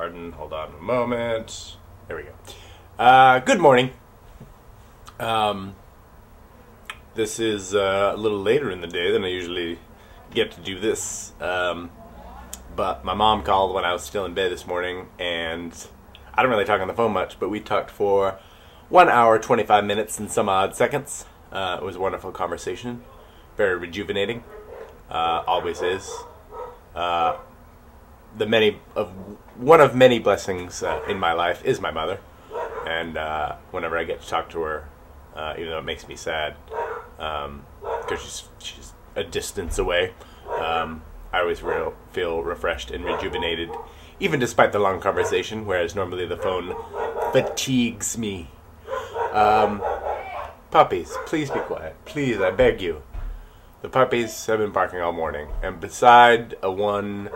Pardon, hold on a moment. There we go. Good morning. This is a little later in the day than I usually get to do this. But my mom called when I was still in bed this morning, and I don't really talk on the phone much, but we talked for 1 hour, 25 minutes and some odd seconds. It was a wonderful conversation. Very rejuvenating. Always is. One of many blessings in my life is my mother, and whenever I get to talk to her, even though it makes me sad, because she's a distance away, I always feel refreshed and rejuvenated, even despite the long conversation, whereas normally the phone fatigues me. Puppies, please be quiet. Please, I beg you. The puppies have been barking all morning, and beside one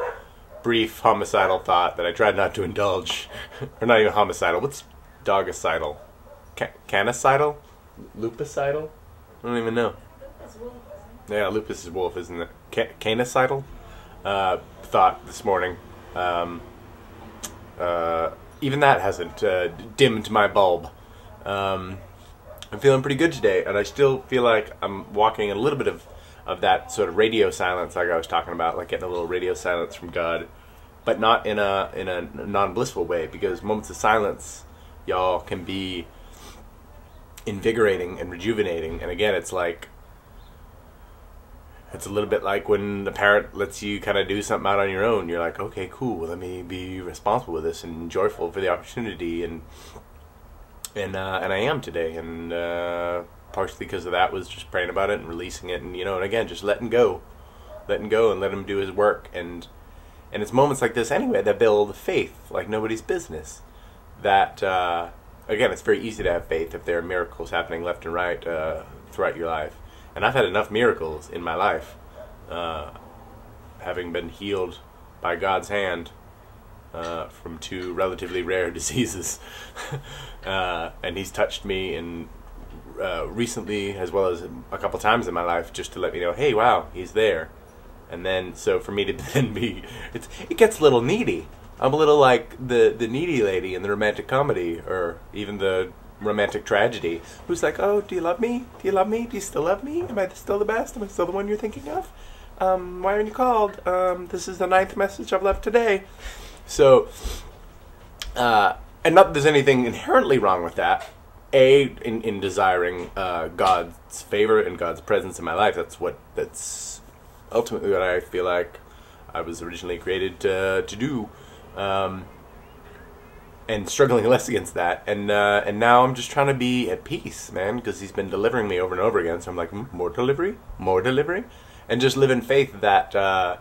brief homicidal thought that I tried not to indulge, or not even homicidal, what's dogicidal? Canicidal? Lupicidal? I don't even know. Yeah, lupus is wolf, isn't it? Canicidal? Thought this morning. Even that hasn't dimmed my bulb. I'm feeling pretty good today, and I still feel like I'm walking in a little bit of that sort of radio silence, like I was talking about, like getting a little radio silence from God, but not in a non-blissful way, because moments of silence, y'all, can be invigorating and rejuvenating. And again, it's a little bit like when the parent lets you kind of do something out on your own. You're like, okay, cool, let me be responsible with this and joyful for the opportunity, and I am today, and partially because of that was just praying about it and releasing it, and and again, just letting go and let him do his work, and it's moments like this anyway that build faith like nobody's business. That again, it's very easy to have faith if there are miracles happening left and right throughout your life, and I've had enough miracles in my life, having been healed by God's hand from 2 relatively rare diseases. And he's touched me in recently, as well as a couple times in my life, just to let me know, hey, wow, he's there. And then, so for me to then be, it gets a little needy. I'm a little like the needy lady in the romantic comedy, or even the romantic tragedy, who's like, oh, do you love me? Do you love me? Do you still love me? Am I still the best? Am I still the one you're thinking of? Why haven't you called? This is the 9th message I've left today. So, and not that there's anything inherently wrong with that. In desiring God's favor and God's presence in my life. That's ultimately what I feel like I was originally created to do, and struggling less against that. And now I'm just trying to be at peace, man, because he's been delivering me over and over again. So I'm like, more delivery, and just live in faith that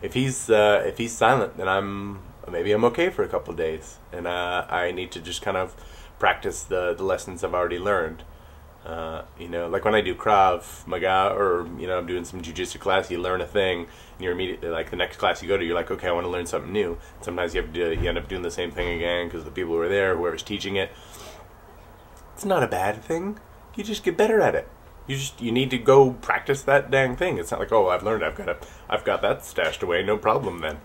if he's silent, then maybe I'm okay for a couple of days, and I need to just kind of practice the lessons I've already learned. Like when I do Krav Maga, or I'm doing some jiu-jitsu class, you learn a thing, and you're immediately like, the next class you go to, you're like, okay, I want to learn something new. Sometimes you end up doing the same thing again because the people who are there, whoever's teaching it. It's not a bad thing. You just get better at it. You need to go practice that dang thing. It's not like, oh, I've learned, I've got that stashed away, no problem then.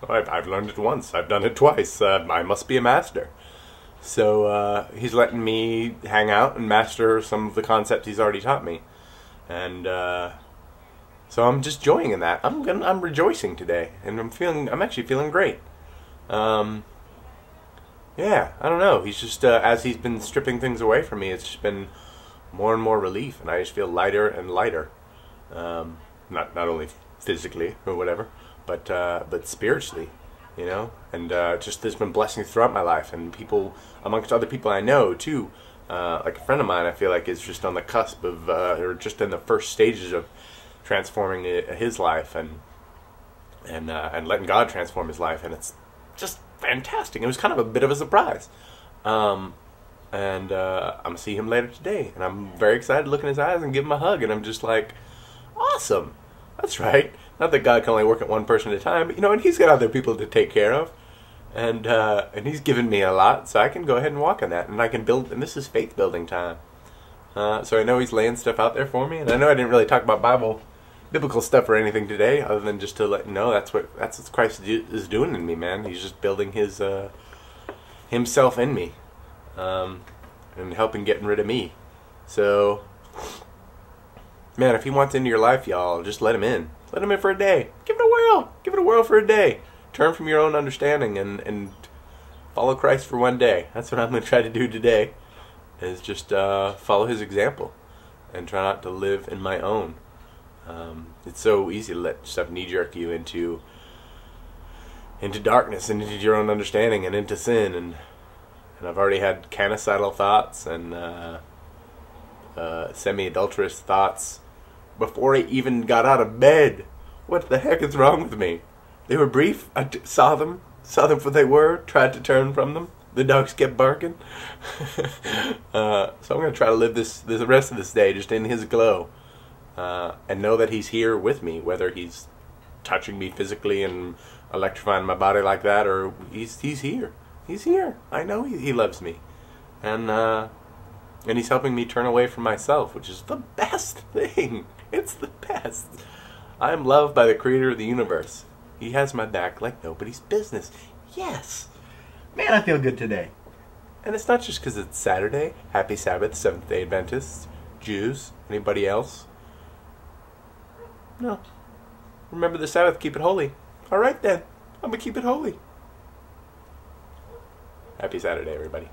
I've learned it once, I've done it twice, I must be a master. So he's letting me hang out and master some of the concepts he's already taught me, and so I'm just joying in that. I'm rejoicing today, and I'm actually feeling great. Yeah, I don't know. He's just as he's been stripping things away from me, it's just been more and more relief, and I just feel lighter and lighter. Not only physically or whatever, but spiritually. And just there's been blessings throughout my life, and people, amongst other people I know too, like a friend of mine I feel like is just on the cusp of, or just in the first stages of transforming his life, and letting God transform his life, and it's just fantastic. It was kind of a bit of a surprise, and I'm gonna see him later today, and I'm very excited to look in his eyes and give him a hug, and I'm just like, awesome, that's right. Not that God can only work at one person at a time, but and he's got other people to take care of, and he's given me a lot, so I can go ahead and walk on that, and I can build, and this is faith building time. So I know he's laying stuff out there for me, and I know I didn't really talk about Bible biblical stuff or anything today, other than just to let you know that's what Christ is doing in me, man. He's just building his himself in me, and helping getting rid of me. So, man, if he wants into your life, y'all, just let him in. Let him in for a day. Give it a whirl. Give it a whirl for a day. Turn from your own understanding and follow Christ for one day. That's what I'm going to try to do today, is just follow his example and try not to live in my own. It's so easy to let stuff knee-jerk you into darkness and into your own understanding and into sin. And I've already had canicidal thoughts and semi-adulterous thoughts before I even got out of bed. What the heck is wrong with me? They were brief. I saw them for what they were, tried to turn from them. The dogs kept barking. So I'm going to try to live the rest of this day just in his glow. And know that he's here with me, whether he's touching me physically and electrifying my body like that, or he's here. He's here. I know he loves me. And he's helping me turn away from myself, which is the best thing. It's the best. I am loved by the creator of the universe. He has my back like nobody's business. Yes. Man, I feel good today. And it's not just because it's Saturday. Happy Sabbath, Seventh-day Adventists, Jews, anybody else. No. Remember the Sabbath, keep it holy. All right then. I'm going to keep it holy. Happy Saturday, everybody.